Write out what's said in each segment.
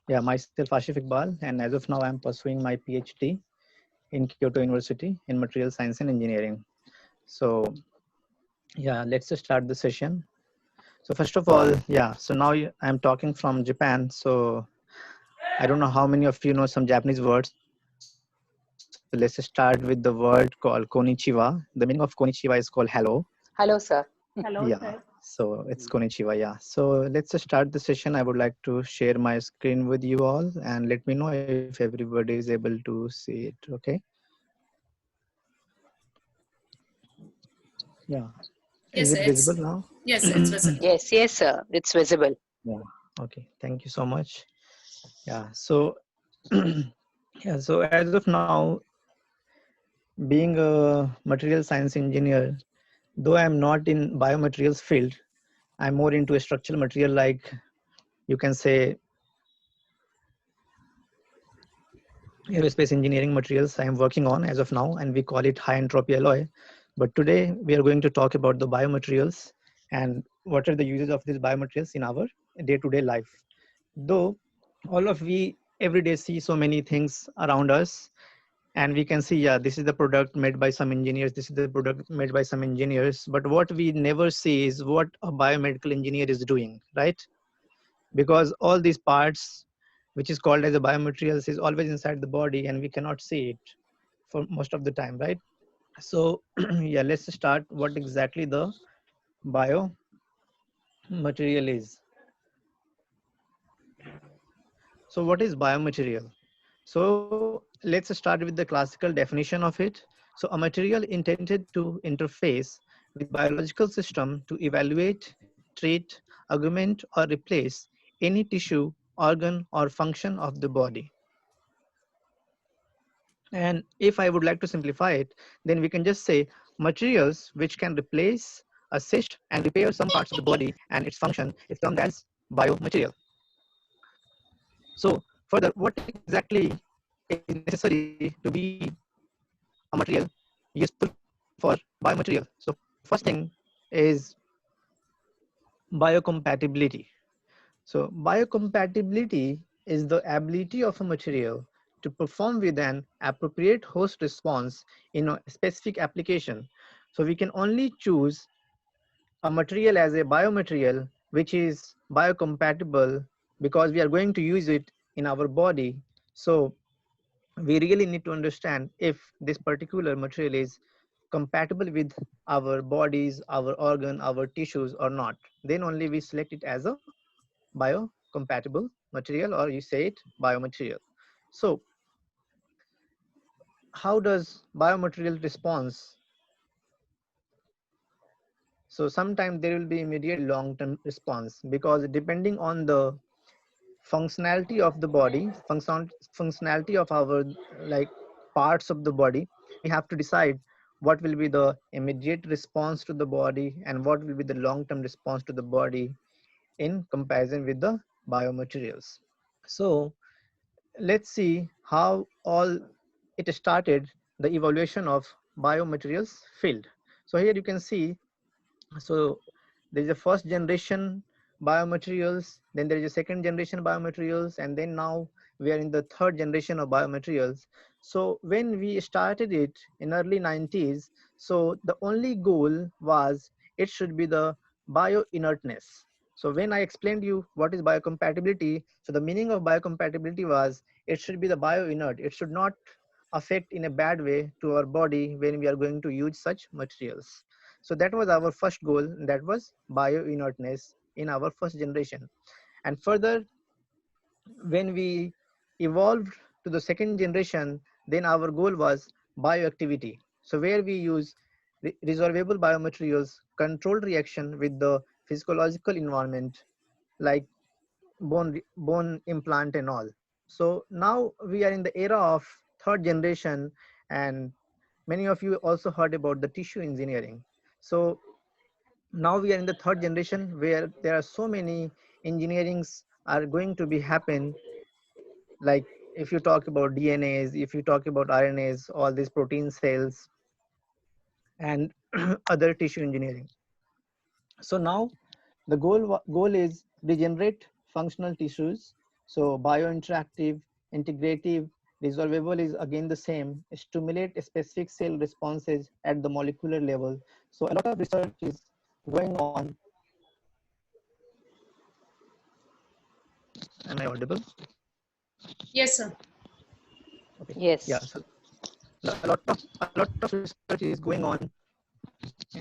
Yeah, myself Ashif Iqbal, and as of now, I'm pursuing my PhD in Kyoto University in Material Science and Engineering. So, yeah, let's just start the session. So, first of all, yeah, so now I'm talking from Japan. So, I don't know how many of you know some Japanese words. So, let's just start with the word called Konichiwa. The meaning of Konichiwa is called hello. Hello, sir. Yeah, so it's Konichiwa. Yeah. So let's just start the session. I would like to share my screen with you all and let me know if everybody is able to see it. Okay. Yeah. Is Yes, it visible it's now? it's visible. Yes, sir. It's visible. Yeah. Okay. Thank you so much. Yeah. So, yeah. So as of now, being a material science engineer, though I'm not in biomaterials field, I'm more into a structural material like you can say aerospace engineering materials I am working on as of now, and we call it high entropy alloy. But today we are going to talk about the biomaterials and what are the uses of these biomaterials in our day-to-day life. Though all of we every day see so many things around us, and we can see, yeah, this is the product made by some engineers, this is the product made by some engineers. But what we never see is what a biomedical engineer is doing, right? Because all these parts which is called as a biomaterials is always inside the body and we cannot see it for most of the time, right? So yeah, let's start what exactly the biomaterial is. So what is biomaterial? So let's start with the classical definition of it. So a material intended to interface with biological system to evaluate, treat, augment or replace any tissue, organ or function of the body. And if I would like to simplify it, then we can just say materials which can replace, assist, and repair some parts of the body and its function is termed as biomaterial. So further, what exactly is necessary to be a material useful for biomaterial? So first thing is biocompatibility. So biocompatibility is the ability of a material to perform with an appropriate host response in a specific application. So we can only choose a material as a biomaterial which is biocompatible because we are going to use it in our body. So we really need to understand if this particular material is compatible with our bodies, our organ, our tissues or not. Then only we select it as a biocompatible material, or you say it biomaterial. So how does biomaterial response? So sometimes there will be immediate long-term response because depending on the functionality of the body, functionality of our like parts of the body, we have to decide what will be the immediate response to the body and what will be the long-term response to the body in comparison with the biomaterials. So let's see how all it started, the evaluation of biomaterials field. So here you can see, so there is a first generation biomaterials, then there is a second generation biomaterials, and then now we are in the third generation of biomaterials. So when we started it in early 90s, so the only goal was it should be the bioinertness. So when I explained you what is biocompatibility, so the meaning of biocompatibility was it should be the bioinert. It should not affect in a bad way to our body when we are going to use such materials. So that was our first goal, that was bioinertness in our first generation. And further, when we evolved to the second generation, then our goal was bioactivity. So where we use resolvable biomaterials, controlled reaction with the physiological environment, like bone implant and all. So now we are in the era of third generation, and many of you also heard about the tissue engineering. So now we are in the third generation where there are so many engineerings are going to be happen, like if you talk about DNAs, if you talk about RNAs, all these protein cells and other tissue engineering. So now the goal is regenerate functional tissues So biointeractive, integrative, resolvable is again the same. Stimulate specific cell responses at the molecular level. So a lot of research is going on. Am I audible? Yes, sir. Okay. Yes. Yeah. So a lot of research is going on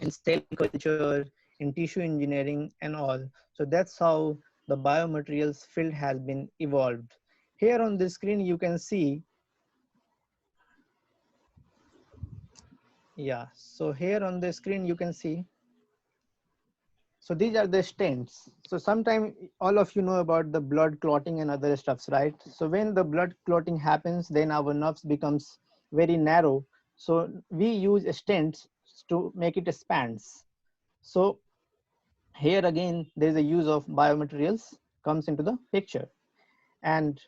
in cell culture, in tissue engineering, and all. So that's how the biomaterials field has been evolved. Here on the screen, you can see. Yeah. So here on the screen, you can see. So these are the stents. So sometimes all of you know about the blood clotting and other stuffs, right? So when the blood clotting happens, then our nerves becomes very narrow. So we use stents to make it expands. So here again, there is a use of biomaterials comes into the picture. And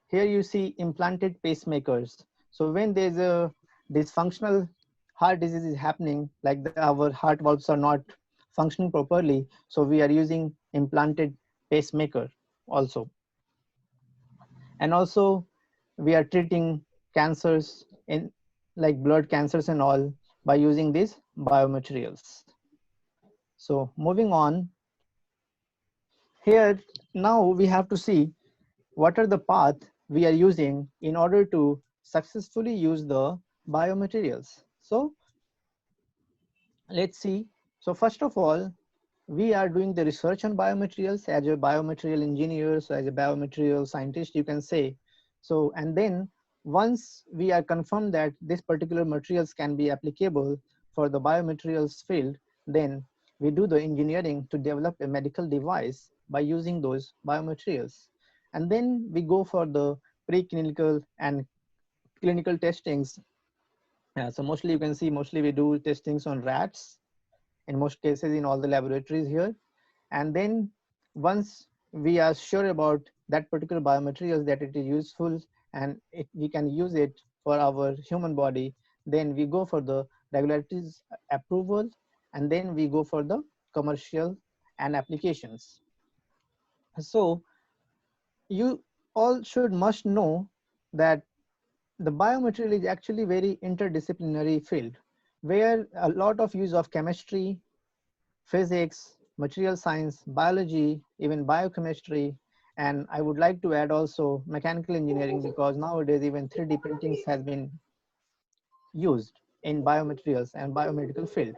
here you see implanted pacemakers. So when there's a dysfunctional heart disease is happening, like our heart valves are not functioning properly, so we are using implanted pacemaker also. And also we are treating cancers in like blood cancers and all by using these biomaterials. So moving on, here now we have to see what are the path we are using in order to successfully use the biomaterials. So let's see. So first of all, we are doing the research on biomaterials as a biomaterial engineer, so as a biomaterial scientist, you can say. So, and then once we are confirmed that this particular materials can be applicable for the biomaterials field, then we do the engineering to develop a medical device by using those biomaterials. And then we go for the preclinical and clinical testings. So mostly you can see, mostly we do testings on rats, in most cases in all the laboratories here. And then once we are sure about that particular biomaterials that it is useful and we can use it for our human body, then we go for the regulatory approval, and then we go for the commercial and applications. So you all should must know that the biomaterial is actually very interdisciplinary field where a lot of use of chemistry, physics, material science, biology, even biochemistry, and I would like to add also mechanical engineering, because nowadays even 3D printings has been used in biomaterials and biomedical field.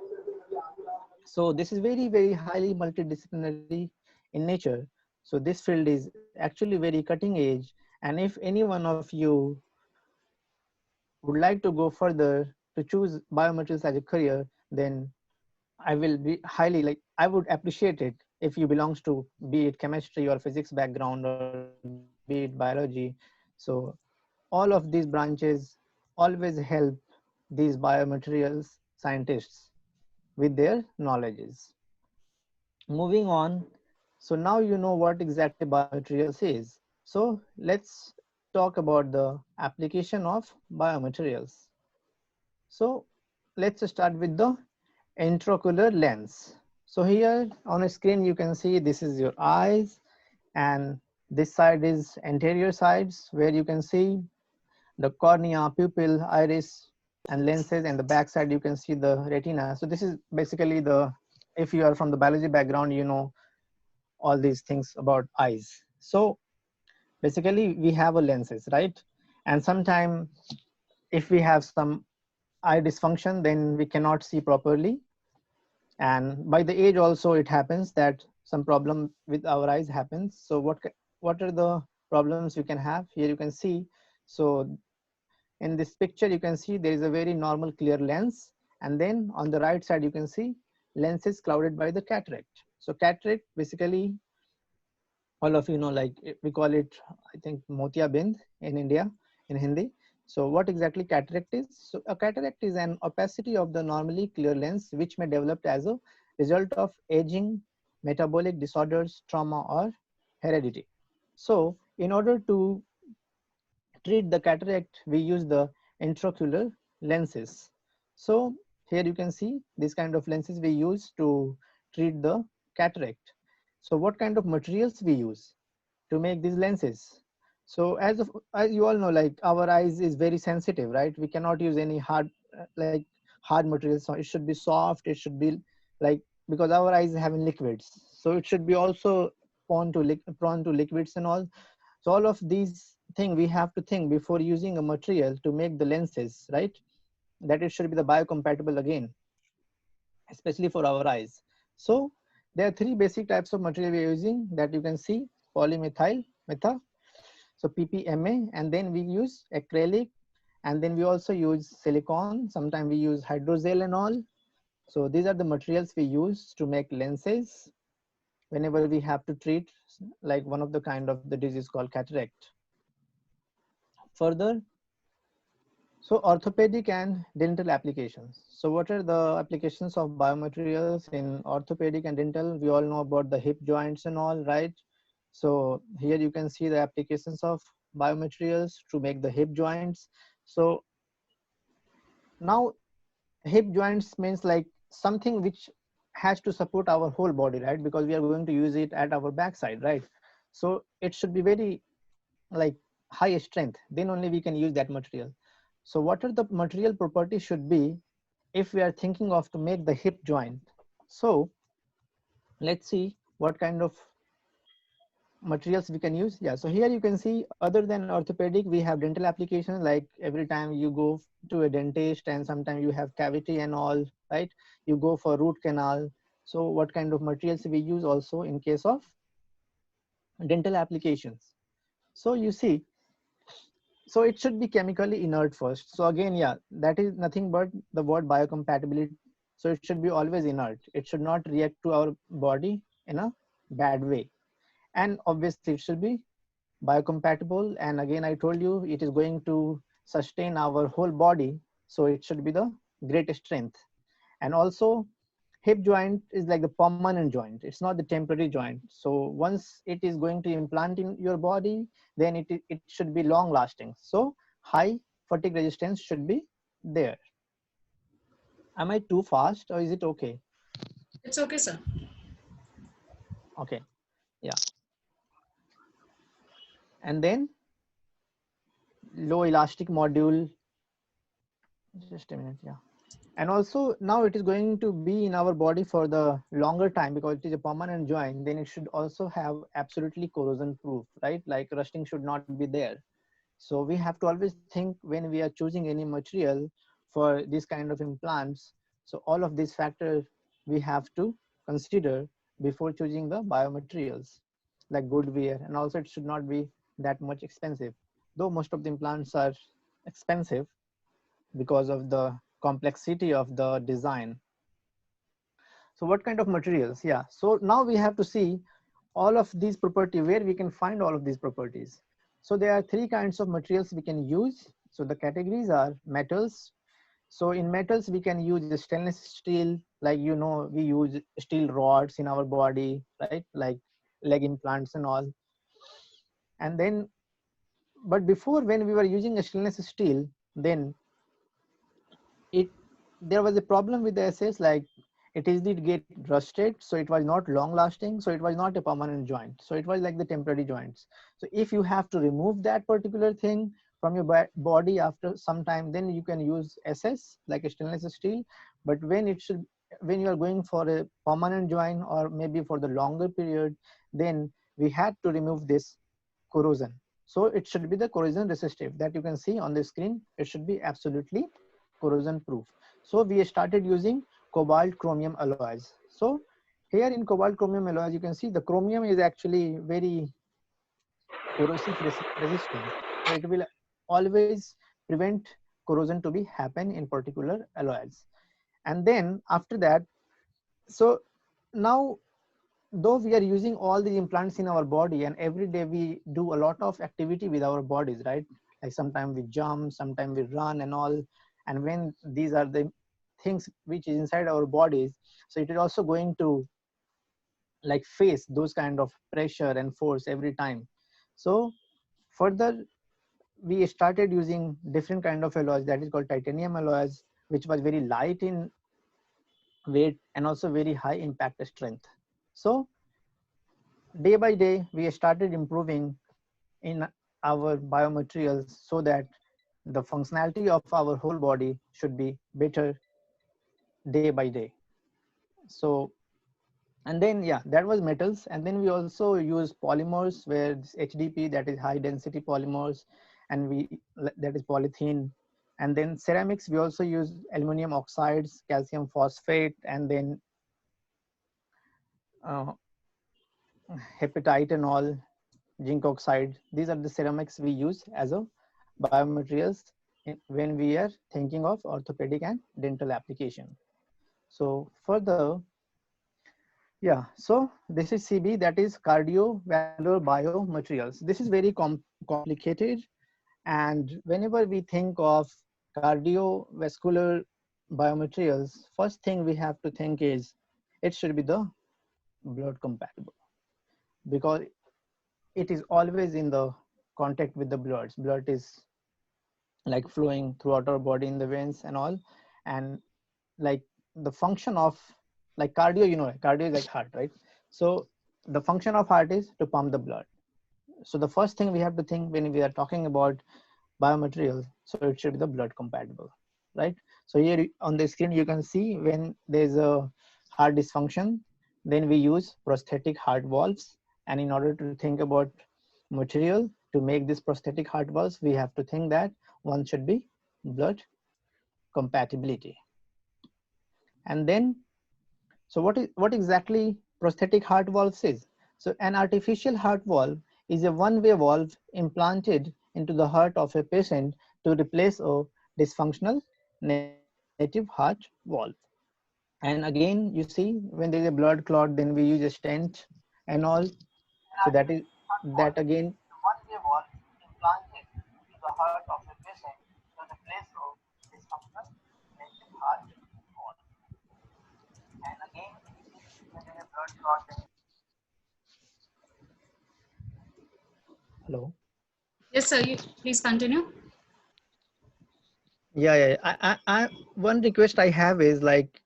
So this is very, very highly multidisciplinary in nature. So this field is actually very cutting edge. And if any one of you would like to go further to choose biomaterials as a career, then I will be highly like, I would appreciate it if you belongs to be it chemistry or physics background or be it biology. So all of these branches always help these biomaterials scientists with their knowledges. Moving on. So now you know what exactly biomaterials is. So let's talk about the application of biomaterials. So let's start with the intraocular lens. So here on a screen, you can see this is your eyes, and this side is anterior sides where you can see the cornea, pupil, iris, and lenses, and the back side you can see the retina. So this is basically the, if you are from the biology background, you know all these things about eyes. So basically we have a lenses, right? And sometimes if we have some eye dysfunction, then we cannot see properly. And by the age also it happens that some problem with our eyes happens. So what are the problems we can have? Here you can see. So in this picture you can see there is a very normal clear lens, and then on the right side you can see lenses clouded by the cataract. So cataract basically, all of you know, like we call it, I think, motia bind in India in Hindi. So what exactly cataract is? So a cataract is an opacity of the normally clear lens which may develop as a result of aging, metabolic disorders, trauma, or heredity. So in order to treat the cataract, we use the intraocular lenses. So here you can see this kind of lenses we use to treat the cataract. So what kind of materials we use to make these lenses? So as you all know, like our eyes is very sensitive, right? We cannot use any hard materials. So it should be soft. It should be like, because our eyes having liquids, so it should be also prone to liquids and all. So all of these things we have to think before using a material to make the lenses, right? That it should be the biocompatible again, especially for our eyes. So there are three basic types of material we're using that you can see: polymethyl metha, so PPMA, and then we use acrylic, and then we also use silicone. Sometimes we use hydrogel and all. So these are the materials we use to make lenses whenever we have to treat like one of the kind of the disease called cataract. Further, so orthopedic and dental applications. So what are the applications of biomaterials in orthopedic and dental? We all know about the hip joints and all, right? So here you can see the applications of biomaterials to make the hip joints. So now hip joints means like something which has to support our whole body, right? Because we are going to use it at our backside, right? So it should be very like high strength, then only we can use that material. So what are the material properties should be if we are thinking of to make the hip joint? So let's see what kind of materials we can use. Yeah, so here you can see other than orthopedic we have dental applications, like every time you go to a dentist and sometimes you have cavity and all, right? You go for root canal. So what kind of materials we use also in case of dental applications? So you see, so it should be chemically inert first. So again, yeah, that is nothing but the word biocompatibility. So it should be always inert. It should not react to our body in a bad way. And obviously it should be biocompatible. And again, I told you it is going to sustain our whole body. So it should be the greatest strength. And also hip joint is like the permanent joint. It's not the temporary joint. So once it is going to implant in your body, then it should be long lasting. So high fatigue resistance should be there. Am I too fast or is it okay? It's okay, sir. Okay, yeah. And then low elastic module, just a minute, yeah. And also now it is going to be in our body for the longer time because it is a permanent joint. Then it should also have absolutely corrosion proof, right? Like rusting should not be there. So we have to always think when we are choosing any material for this kind of implants. So all of these factors we have to consider before choosing the biomaterials, like good wear. And also it should not be that much expensive, though most of the implants are expensive because of the complexity of the design. So what kind of materials? Yeah, so now we have to see all of these properties, where we can find all of these properties. So there are three kinds of materials we can use. So the categories are metals. So in metals we can use the stainless steel, like you know we use steel rods in our body, right? Like leg implants and all. And then, but before, when we were using a stainless steel, then it there was a problem with the SS, like it did get rusted, so it was not long lasting, so it was not a permanent joint, so it was like the temporary joints. So if you have to remove that particular thing from your body after some time, then you can use SS like a stainless steel. But when you are going for a permanent joint or maybe for the longer period, then we had to remove this corrosion. So it should be the corrosion resistive that you can see on the screen. It should be absolutely corrosion proof. So we started using cobalt chromium alloys. So here in cobalt chromium alloys, you can see the chromium is actually very corrosive resistant. So it will always prevent corrosion to be happen in particular alloys. And then after that, so now, though we are using all the implants in our body and every day we do a lot of activity with our bodies, right? Like sometimes we jump, sometimes we run and all. And when these are the things which is inside our bodies, so it is also going to like face those kind of pressure and force every time. So further, we started using different kind of alloys, that is called titanium alloys, which was very light in weight and also very high impact strength. So day by day we started improving in our biomaterials so that the functionality of our whole body should be better day by day. So, and then yeah, that was metals. And then we also use polymers, where this HDP, that is high density polymers, and that is polythene. And then ceramics, we also use aluminum oxides, calcium phosphate, and then uh, hepatite and all, zinc oxide. These are the ceramics we use as a biomaterials when we are thinking of orthopedic and dental application. So further, yeah, so this is CB, that is cardiovascular biomaterials. This is very complicated, and whenever we think of cardiovascular biomaterials, first thing we have to think is it should be the blood compatible, because it is always in the contact with the blood. Blood is like flowing throughout our body in the veins and all, and like the function of like cardio, cardio is like heart, right? So the function of heart is to pump the blood. So the first thing we have to think when we are talking about biomaterials, so it should be the blood compatible, right? So here on the screen you can see when there's a heart dysfunction, then we use prosthetic heart valves. And in order to think about material to make this prosthetic heart valves, we have to think that one should be blood compatibility. And then, so what exactly prosthetic heart valves is? So an artificial heart valve is a one-way valve implanted into the heart of a patient to replace a dysfunctional native heart valve. And again, you see, when there's a blood clot, then we use a stent and all. So that again, one-way valve implanted into the heart of a patient to replace a dysfunctional native heart valve. And again, when there's a blood clot, then hello. Yes, sir. You please continue. Yeah. One request I have is like,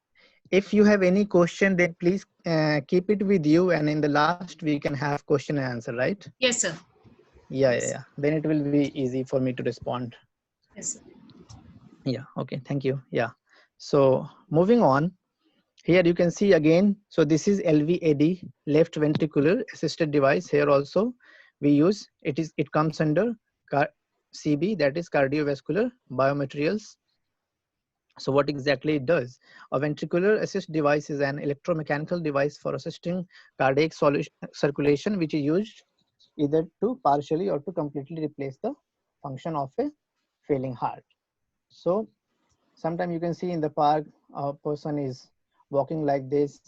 if you have any question, then please keep it with you, and in the last we can have question and answer, right? Yes, sir. Yeah. Then it will be easy for me to respond. Yes, sir. Yeah. Okay. Thank you. Yeah. So moving on, here you can see again. So this is LVAD, left ventricular assisted device. Here also we use it. It comes under CB, that is cardiovascular biomaterials. So what exactly it does? A ventricular assist device is an electromechanical device for assisting cardiac circulation, which is used either to partially or to completely replace the function of a failing heart. So sometimes you can see in the park, a person is walking like this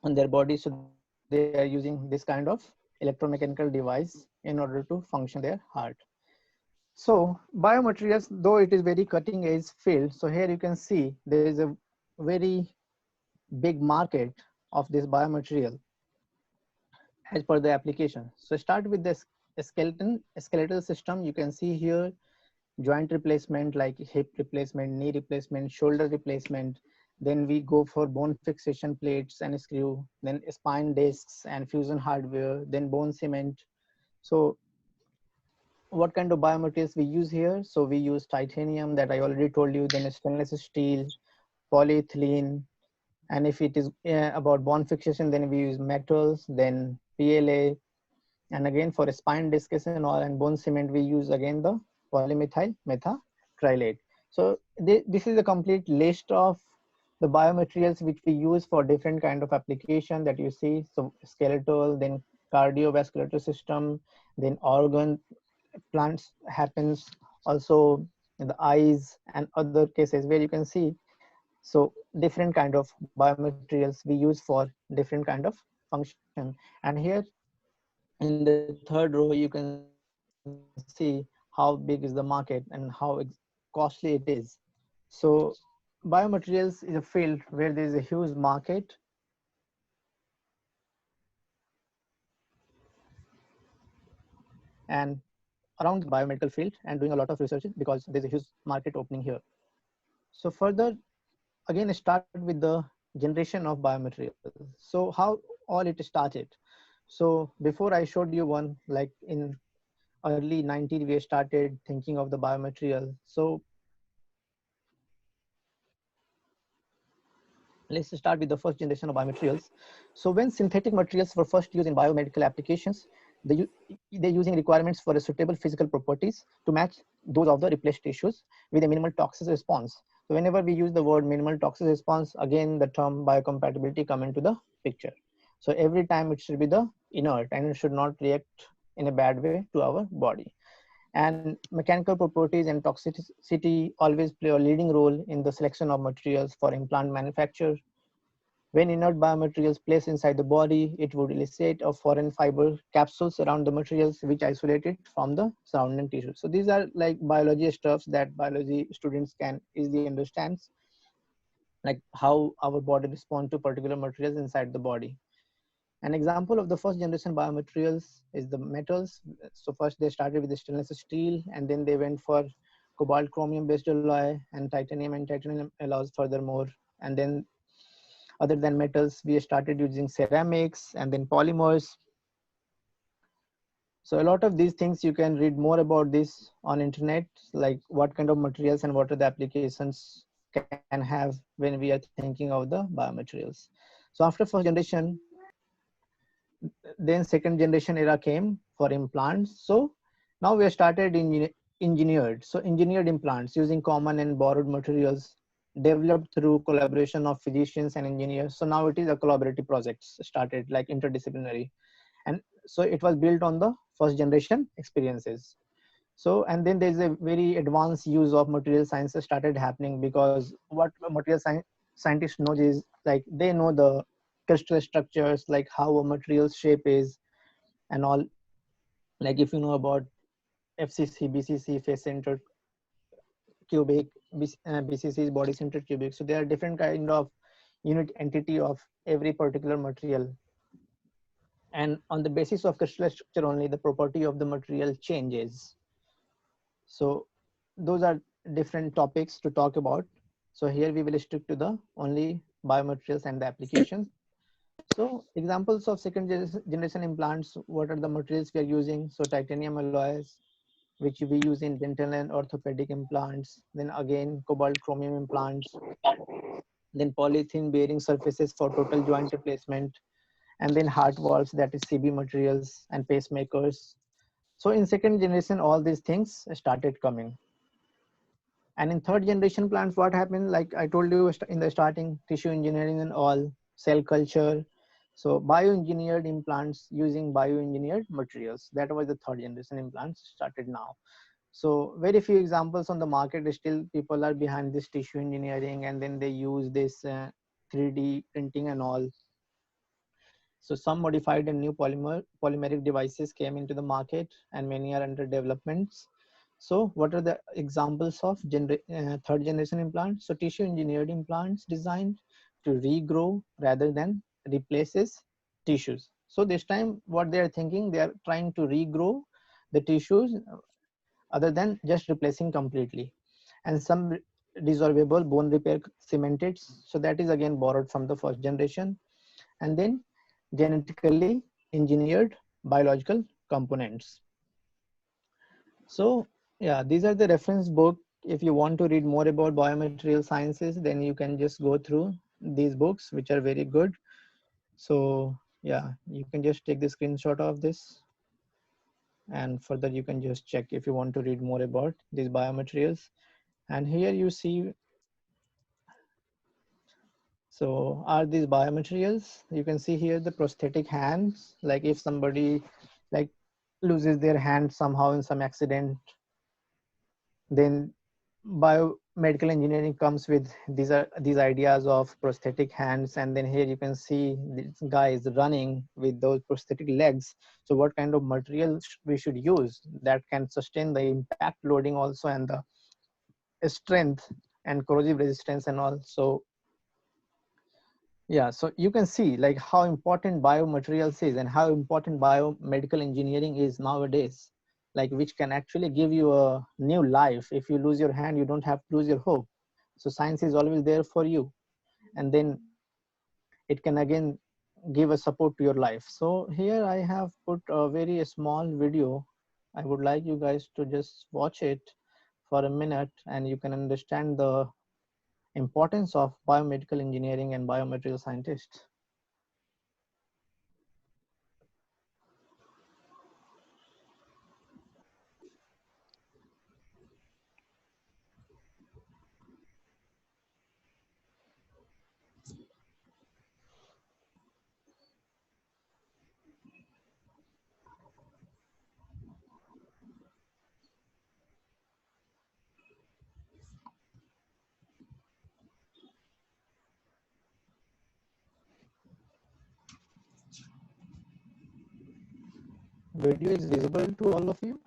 on their body. So they are using this kind of electromechanical device in order to function their heart. So biomaterials, though it is very cutting edge field, so here you can see there is a very big market of this biomaterial as per the application. So start with the skeletal system. You can see here joint replacement like hip replacement, knee replacement, shoulder replacement. Then we go for bone fixation plates and screw, then spine discs and fusion hardware, then bone cement. So what kind of biomaterials we use here? So we use titanium, that I already told you, then stainless steel, polyethylene, and if it is about bone fixation, then we use metals, then PLA, and again for spine discs and all and bone cement, we use again the polymethyl methacrylate. So this is a complete list of the biomaterials which we use for different kind of application that you see. So skeletal, then cardiovascular system, then organ plants happens, also in the eyes and other cases where you can see. So different kind of biomaterials we use for different kind of function. And here in the third row you can see how big is the market and how costly it is. So biomaterials is a field where there is a huge market, and around the biomedical field and doing a lot of research because there's a huge market opening here. So further, again start with the generation of biomaterials. So how all it started? So before I showed you one, like in early 90s, we started thinking of the biomaterial. So let's start with the first generation of biomaterials. So when synthetic materials were first used in biomedical applications, they're using requirements for a suitable physical properties to match those of the replaced tissues with a minimal toxic response. So whenever we use the word minimal toxic response, again, the term biocompatibility come into the picture. So every time it should be the inert and it should not react in a bad way to our body. And mechanical properties and toxicity always play a leading role in the selection of materials for implant manufacture. When inert biomaterials placed inside the body, it would elicit a foreign fiber capsules around the materials which isolate it from the surrounding tissue. So these are like biology stuffs that biology students can easily understand, like how our body responds to particular materials inside the body. An example of the first generation biomaterials is the metals. So first they started with the stainless steel, and then they went for cobalt chromium based alloy and titanium alloys furthermore. And then other than metals, we started using ceramics and then polymers. So a lot of these things you can read more about this on internet, like what kind of materials and what are the applications can have when we are thinking of the biomaterials. So after first generation, then second generation era came for implants. So now we have started engineered. So engineered implants using common and borrowed materials developed through collaboration of physicians and engineers. So now it is a collaborative project started like interdisciplinary. And so it was built on the first generation experiences. So, and then there's a very advanced use of material sciences started happening, because what material scientists know is like they know the crystal structures, like how a material shape is and all. Like if you know about FCC, BCC, face centered cubic, BCC is body centered cubic. So there are different kind of unit entity of every particular material. And on the basis of crystal structure only, the property of the material changes. So those are different topics to talk about. So here we will stick to the only biomaterials and the applications. So examples of second generation implants, what are the materials we are using? So titanium alloys, which we use in dental and orthopedic implants. Then again, cobalt chromium implants. Then polythene bearing surfaces for total joint replacement. And then heart valves, that is CB materials and pacemakers. So in second generation, all these things started coming. And in third generation plants, what happened? Like I told you in the starting, tissue engineering and all, cell culture. So bioengineered implants using bioengineered materials. That was the third generation implants started now. So very few examples on the market. Still people are behind this tissue engineering, and then they use this 3D printing and all. So some modified and new polymeric devices came into the market, and many are under development. So what are the examples of third generation implants? So tissue engineered implants designed to regrow rather than replaces tissues. So this time what they are thinking, they are trying to regrow the tissues other than just replacing completely. And some resorbable bone repair cemented. So that is again borrowed from the first generation. And then genetically engineered biological components. So yeah, these are the reference book. If you want to read more about biomaterial sciences, then you can just go through these books, which are very good. So yeah, you can just take the screenshot of this, and further you can just check if you want to read more about these biomaterials. And here you see, so are these biomaterials. You can see here the prosthetic hands, like if somebody like loses their hand somehow in some accident, then biomedical engineering comes with these ideas of prosthetic hands. And then here you can see this guy is running with those prosthetic legs. So what kind of material we should use that can sustain the impact loading also, and the strength and corrosive resistance and all. So yeah, so you can see like how important biomaterials is and how important biomedical engineering is nowadays, like which can actually give you a new life. If you lose your hand, you don't have to lose your hope. So science is always there for you. And then it can again give a support to your life. So here I have put a very small video. I would like you guys to just watch it for a minute and you can understand the importance of biomedical engineering and biomaterial scientists. Video is visible to all of you?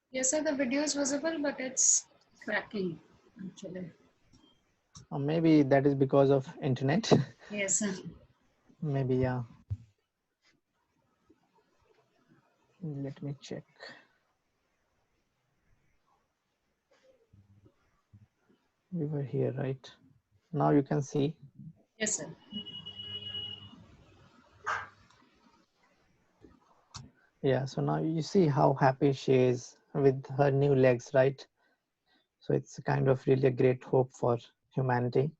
Yes, sir. The video is visible, but it's cracking actually. Or maybe that is because of internet. Yes, sir. Maybe, yeah. Let me check. We were here, right? Now you can see. Yes, sir. Yeah, so now you see how happy she is with her new legs, right? So it's kind of really a great hope for humanity.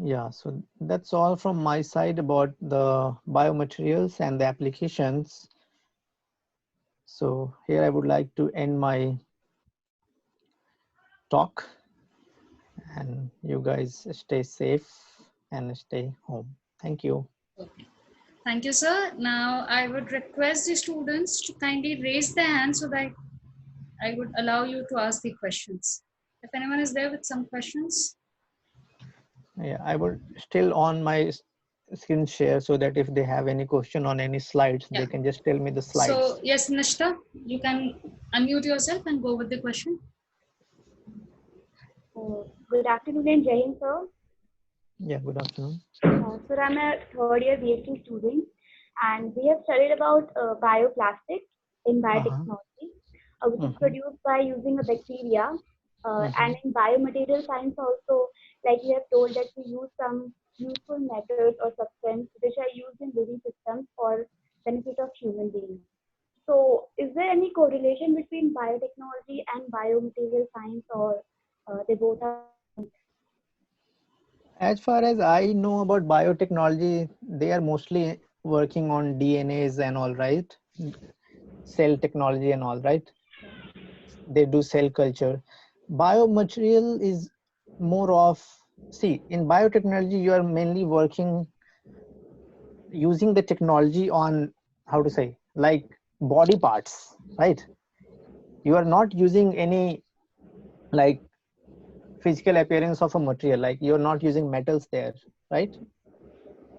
Yeah, so that's all from my side about the biomaterials and the applications. So here I would like to end my talk, and you guys stay safe and stay home. Thank you. Okay. Thank you, sir. Now I would request the students to kindly raise their hand so that I would allow you to ask the questions. If anyone is there with some questions. Yeah, I would still on my screen share so that if they have any question on any slides, Yeah. they can just tell me the slides. So yes, Nishta, you can unmute yourself and go with the question. Good afternoon and Jai Hind, sir. Yeah, good afternoon. Sir, I'm a third year BSc student and we have studied about bioplastics in biotechnology, which is produced by using a bacteria. And in biomedical science also, like you have told that we use some useful metals or substances which are used in living systems for benefit of human beings. So is there any correlation between biotechnology and biomaterial science, or they both are? As far as I know about biotechnology, they are mostly working on DNAs and all, right? Cell technology and all, right? They do cell culture. Biomaterial is more of, see, in biotechnology, you are mainly working using the technology on, how to say, like body parts, right? You are not using any like physical appearance of a material, like you're not using metals there, right?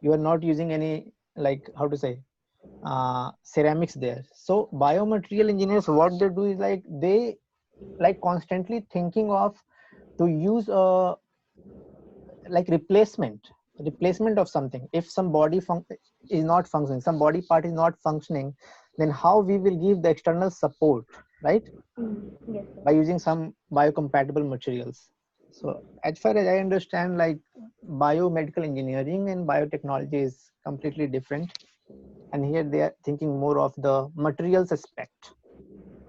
You are not using any, like, how to say, ceramics there. So biomaterial engineers, what they do is like they like constantly thinking of to use a like replacement of something. If some body is not functioning, some body part is not functioning, then how we will give the external support, right? Yes, By using some biocompatible materials. So as far as I understand, like biomedical engineering and biotechnology is completely different, and here they are thinking more of the materials aspect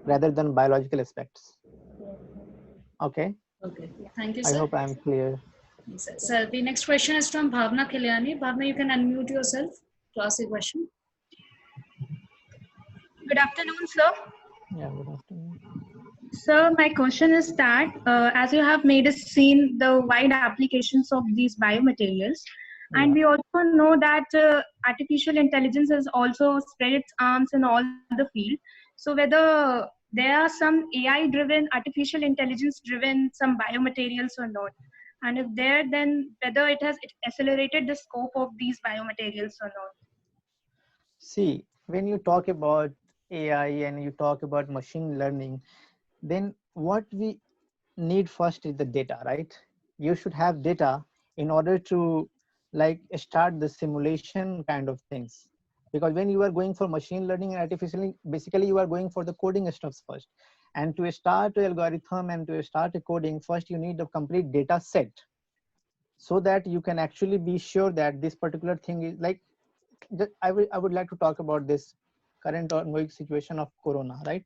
rather than biological aspects. Okay. Okay. Thank you, I sir. hope I'm clear. Sir, the next question is from Bhavna Khilyani. Bhavna, you can unmute yourself to ask a question. Good afternoon, sir. Yeah, good afternoon. Sir, my question is that as you have made us seen the wide applications of these biomaterials, and we also know that artificial intelligence has also spread its arms in all the field. So whether there are some AI-driven, artificial intelligence-driven, some biomaterials or not, and if there, then whether it has accelerated the scope of these biomaterials or not. See, when you talk about AI and you talk about machine learning, then what we need first is the data, right? You should have data in order to like start the simulation kind of things. because when you are going for machine learning and artificial, basically you are going for the coding stuff first. And to start an algorithm and to start a coding, first you need a complete data set, so that you can actually be sure that this particular thing is like, I would like to talk about this current ongoing situation of corona, right?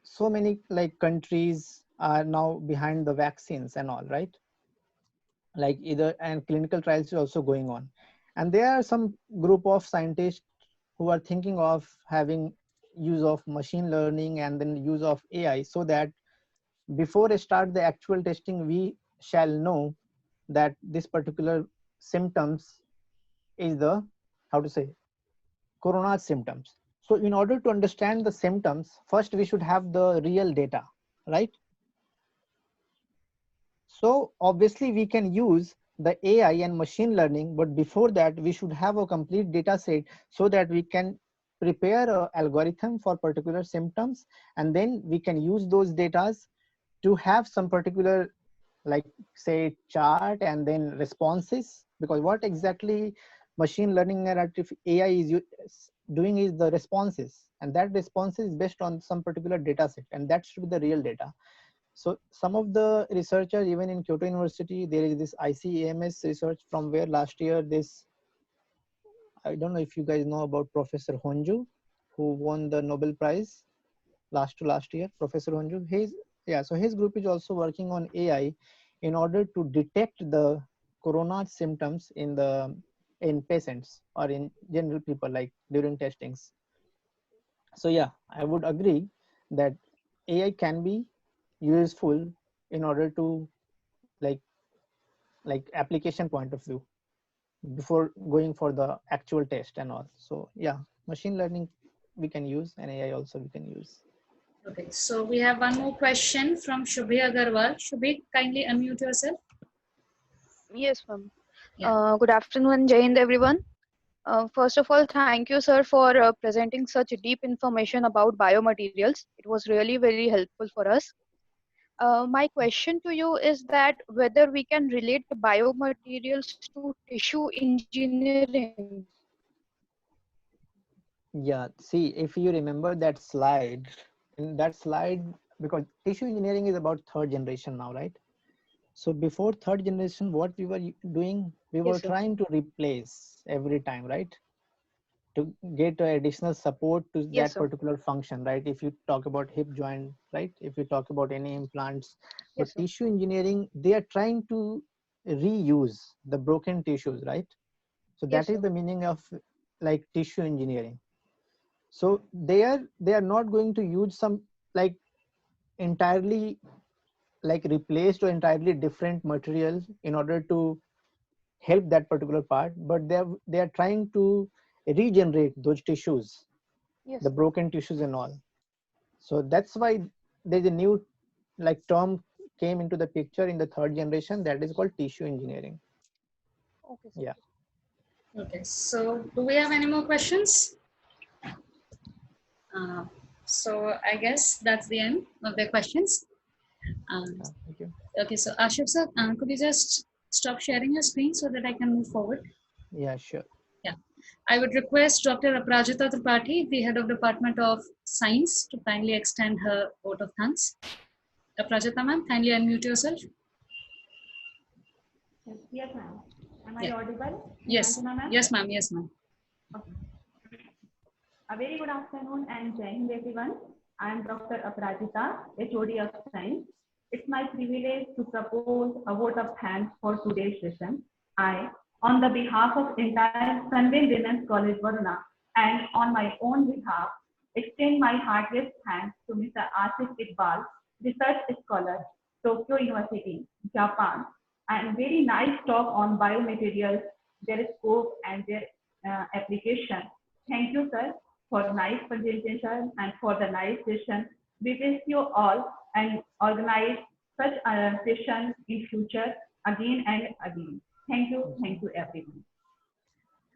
So many like countries are now behind the vaccines and all, right? Like either, and clinical trials is also going on. And there are some group of scientists who are thinking of having use of machine learning and then use of AI, so that before I start the actual testing, we shall know that this particular symptoms is the, how to say, corona symptoms. So in order to understand the symptoms, first we should have the real data, right? So obviously we can use the AI and machine learning, but before that we should have a complete data set, so that we can prepare an algorithm for particular symptoms, and then we can use those data to have some particular, like say, chart and then responses. Because what exactly machine learning and AI is doing is the responses, and that response is based on some particular data set, and that should be the real data. So some of the researchers, even in Kyoto University, there is this ICAMS research from where last year this, I don't know if you guys know about Professor Honju, who won the Nobel Prize last year, Professor Honju. So his group is also working on AI in order to detect the corona symptoms in patients or in general people, like during testings. So yeah, I would agree that AI can be useful in order to like application point of view before going for the actual test and all. So yeah, machine learning we can use, and AI also we can use. Okay, so we have one more question from Shubhi Agarwal. Shubhi, kindly unmute yourself. Yes, ma'am. Yeah. Good afternoon, Jai Hind, everyone. First of all, thank you, sir, for presenting such deep information about biomaterials. It was really very helpful for us. My question to you is that whether we can relate biomaterials to tissue engineering. Yeah, see, if you remember that slide, in that slide, because tissue engineering is about third generation now, right? So before third generation, what we were doing, we were Yes, sir. trying to replace every time, right? To get additional support to Yes, that sir. particular function, right? If you talk about hip joint, right? If you talk about any implants, but Yes, sir. tissue engineering, they are trying to reuse the broken tissues, right? So Yes, that is sir. the meaning of like tissue engineering. So they are not going to use some like entirely like replaced or entirely different material in order to help that particular part, but they are trying to regenerate those tissues, Yes, the sir. broken tissues and all. So that's why there's a new like term came into the picture in the third generation, that is called tissue engineering. Okay, sir. Yeah. Okay, so do we have any more questions? So I guess that's the end of the questions. Thank you. Okay, so Ashif sir, could you just stop sharing your screen so that I can move forward? Yeah, sure. Yeah, I would request Dr. Aprajita Tripathi, the head of Department of Science, to kindly extend her vote of thanks. Aprajita ma'am, kindly unmute yourself. Yes, ma'am. Am I audible? Yes. Nilanjana, ma'am? Yes, ma'am. Yes, ma'am. Okay. A very good afternoon and Jai Hind, everyone. I am Dr. Aprajita, HOD of Science. It's my privilege to propose a vote of thanks for today's session. I, on the behalf of entire Sunbeam Women's College Varuna, and on my own behalf, extend my heartiest thanks to Mr. Asif Iqbal, research scholar, Tokyo University, Japan, and very nice talk on biomaterials, their scope and their application. Thank you, sir, for nice presentation and for the nice session. We wish you all and organize such a session in future again and again. Thank you everyone.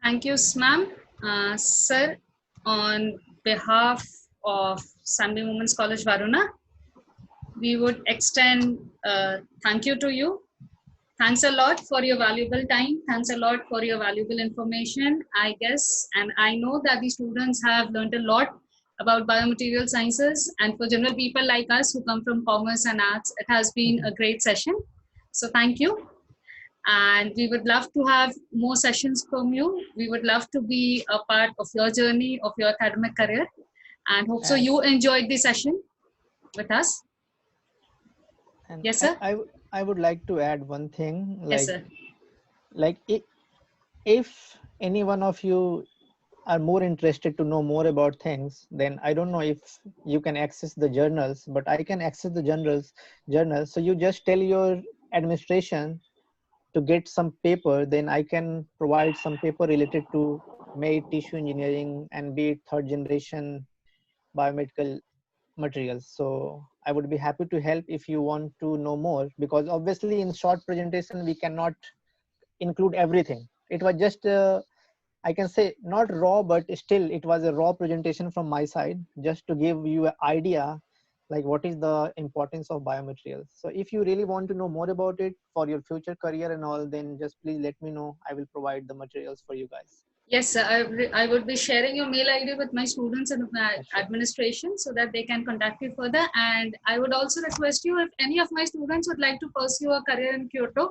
Thank you, ma'am. Sir, on behalf of Sunbeam Women's College Varuna, we would extend thank you to you thanks a lot for your valuable time. Thanks a lot for your valuable information. I guess, and I know that the students have learned a lot about biomaterial sciences, and for general people like us who come from commerce and arts, it has been a great session. So thank you. And we would love to have more sessions from you. We would love to be a part of your journey, of your academic career. And hope so you enjoyed the session with us. And yes, sir. I would like to add one thing. Yes, sir. Like if any one of you are more interested to know more about things, then I don't know if you can access the journals, but I can access the journals. So you just tell your administration to get some paper, then I can provide some paper related to made tissue engineering and be it third generation biomedical materials. So I would be happy to help if you want to know more, because obviously in short presentation we cannot include everything. It was just I can say not raw, but still it was a raw presentation from my side, just to give you an idea like what is the importance of biomaterials. So if you really want to know more about it for your future career and all, then just please let me know. I will provide the materials for you guys. Yes, sir. I would be sharing your mail ID with my students and my administration so that they can contact you further. And I would also request you, if any of my students would like to pursue a career in Kyoto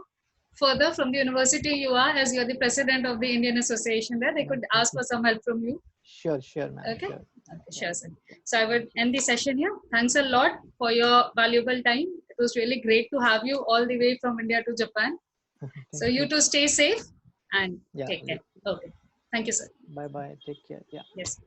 further from the university you are, as you're the president of the Indian Association there, they could ask for some help from you. Sure, ma'am. Okay. Sure. Okay, sure, sir. So I would end the session here. Thanks a lot for your valuable time. It was really great to have you all the way from India to Japan. So you too stay safe and take care. Okay. Thank you, sir. Bye-bye. Take care. Yeah. Yes.